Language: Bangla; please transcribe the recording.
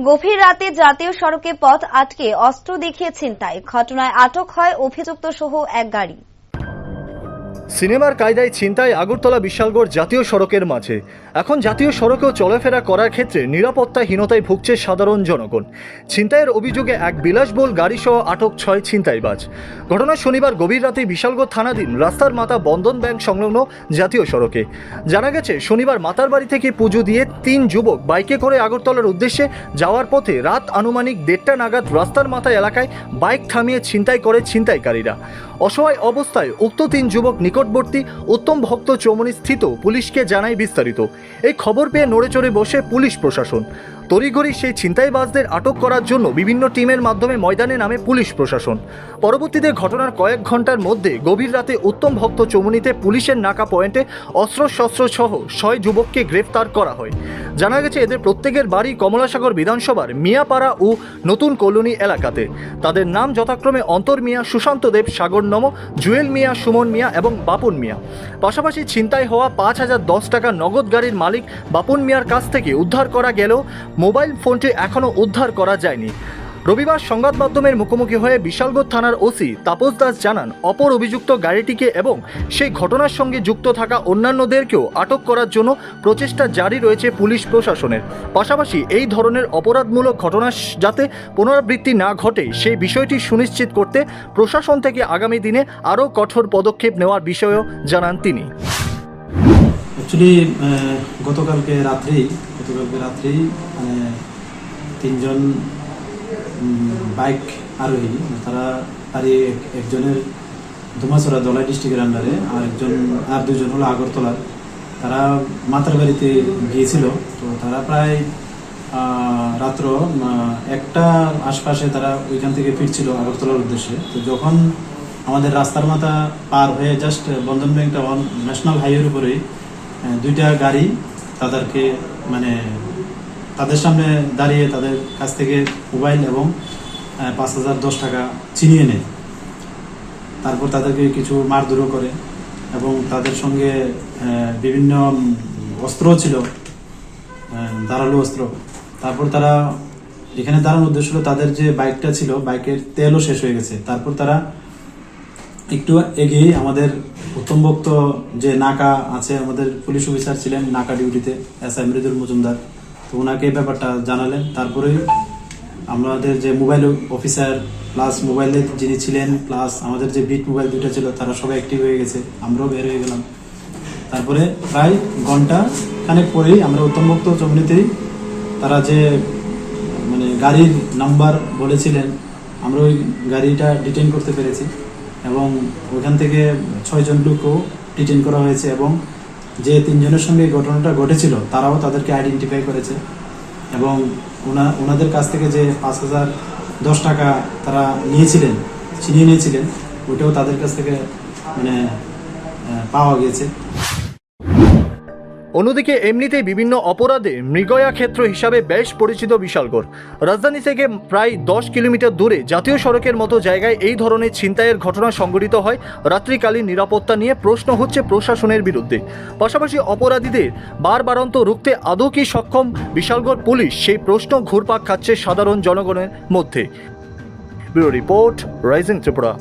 গভীর রাতে জাতীয় সড়কে পথ আটকে অস্ত্র দেখিয়ে ছিনতাই, ঘটনায় আটক হয় অভিযুক্ত সহ এক গাড়ি। সিনেমার কায়দায় ছিনতাই আগরতলা বিশালগড় জাতীয় সড়কের মাঝে। এখন জাতীয় সড়কেও চলাফেরা করার ক্ষেত্রে নিরাপত্তাহীনতায় ভুগছে সাধারণ জনগণ। ছিনতাইয়ের অভিযোগে এক বিলাসবহুল গাড়িসহ আটক 6 ছিনতাইবাজ। ঘটনা শনিবার গভীর রাতে বিশালগড় থানাধীন রাস্তার মাথা বন্ধন ব্যাংক সংলগ্ন জাতীয় সড়কে। জানা গেছে, শনিবার মাতার বাড়ি থেকে পুজো দিয়ে 3 যুবক বাইকে করে আগরতলার উদ্দেশ্যে যাওয়ার পথে রাত আনুমানিক 1:30 নাগাদ রাস্তার মাথা এলাকায় বাইক থামিয়ে ছিনতাই করে ছিনতাইকারীরা। অসহায় অবস্থায় উক্ত 3 যুবক নিকটবর্তী উত্তম ভক্ত চৌমনি স্থিত পুলিশকে জানায় বিস্তারিত। এই খবর পেয়ে নড়ে চড়ে বসে পুলিশ প্রশাসন। তড়িঘড়ি সেই ছিনতাইবাজদের আটক করার জন্য বিভিন্ন টিমের মাধ্যমে ময়দানে নামে পুলিশ প্রশাসন। পরবর্তীতে ঘটনার কয়েক ঘন্টার মধ্যে গভীর রাতে উত্তম ভক্ত চৌমনিতে পুলিশের নাকা পয়েন্টে অস্ত্রশস্ত্র সহ 6 যুবককে গ্রেফতার করা হয়। জানা গেছে, এদের প্রত্যেকের বাড়ি কমলাসাগর বিধানসভার মিয়াপাড়া ও নতুন কলোনি এলাকাতে। তাদের নাম যথাক্রমে অন্তর মিয়া, সুশান্ত দেব, সাগর নম, জুয়েল মিয়া, সুমন মিয়া এবং বাপন মিয়া। পাশাপাশি ছিনতাই হওয়া 5010 টাকা নগদ গাড়ির মালিক বাপন মিয়ার কাছ থেকে উদ্ধার করা গেলেও মোবাইল ফোনটি এখনও উদ্ধার করা যায়নি। রবিবার সংবাদ মাধ্যমের মুখোমুখি হয়ে বিশালগড় থানার ওসি তাপস দাস জানান, অপর অভিযুক্ত গাড়িটিকে এবং সেই ঘটনার সঙ্গে যুক্ত থাকা অন্যান্যদেরকেও আটক করার জন্য প্রচেষ্টা জারি রয়েছে পুলিশ প্রশাসনের। পাশাপাশি এই ধরনের অপরাধমূলক ঘটনা যাতে পুনরাবৃত্তি না ঘটে সেই বিষয়টি সুনিশ্চিত করতে প্রশাসন থেকে আগামী দিনে আরও কঠোর পদক্ষেপ নেওয়ার বিষয়েও জানান তিনি। অ্যাকচুয়ালি গতকালকে রাত্রেই 3জন বাইক আরোহী, তারা একজনের ধুমাছড়া দলাই ডিস্ট্রিক্টের আন্ডারে, আর 2জন হলো আগরতলার। তারা মাতার বাড়িতে গিয়েছিল। তো তারা প্রায় রাত্র 1টার আশপাশে তারা ওইখান থেকে ফিরছিল আগরতলার উদ্দেশ্যে। তো যখন আমাদের রাস্তার মাথা পার হয়ে জাস্ট বন্ধন ব্যাংকটা ন্যাশনাল হাইওয়ের উপরেই 2টা গাড়ি তাদেরকে তাদের সামনে দাঁড়িয়ে তাদের কাছ থেকে মোবাইল এবং 5010 টাকা ছিনিয়ে নেয়। তারপর তাদেরকে কিছু মারধরও করে এবং তাদের সঙ্গে বিভিন্ন অস্ত্রও ছিল, ধারালো অস্ত্র। তারপর তারা এখানে দাঁড়ানোর উদ্দেশ্য ছিল, তাদের যে বাইকটা ছিল বাইকের তেলও শেষ হয়ে গেছে। তারপর তারা একটু এগিয়ে আমাদের উত্তম ভক্ত যে নাকা আছে, আমাদের পুলিশ অফিসার ছিলেন নাকা ডিউটিতে, SI মৃদুল মজুমদার, তো ওনাকে এই ব্যাপারটা জানালেন। তারপরে আমাদের যে মোবাইল অফিসার প্লাস মোবাইলে যিনি ছিলেন প্লাস আমাদের যে বিট মোবাইল 2টা ছিল, তারা সবাই অ্যাক্টিভ হয়ে গেছে, আমরাও বের হয়ে গেলাম। তারপরে প্রায় ঘন্টা খানেক পরেই আমরা উত্তম ভক্ত চৌমনিতেই তারা যে গাড়ির নাম্বার বলেছিলেন, আমরা ওই গাড়িটা ডিটেইন করতে পেরেছি এবং ওইখান থেকে 6 জন লোকও ডিটেইন করা হয়েছে এবং যে 3 জনের সঙ্গে ঘটনাটা ঘটেছিল তারাও তাদেরকে আইডেন্টিফাই করেছে এবং ওনাদের কাছ থেকে যে 5010 টাকা তারা ছিনিয়ে নিয়েছিলেন, ওটাও তাদের কাছ থেকে পাওয়া গিয়েছে। অন্যদিকে এমনিতেই বিভিন্ন অপরাধে মৃগয়া ক্ষেত্র হিসাবে বেশ পরিচিত বিশালগড়। রাজধানী থেকে প্রায় 10 কিলোমিটার দূরে জাতীয় সড়কের মতো জায়গায় এই ধরনের ছিনতাইয়ের ঘটনা সংঘটিত হয়। রাত্রিকালীন নিরাপত্তা নিয়ে প্রশ্ন হচ্ছে প্রশাসনের বিরুদ্ধে। পাশাপাশি অপরাধীদের বারবারন্ত রুখতে আদৌ কি সক্ষম বিশালগড় পুলিশ, সেই প্রশ্ন ঘুরপাক খাচ্ছে সাধারণ জনগণের মধ্যে। Bureau report, rising Tripura.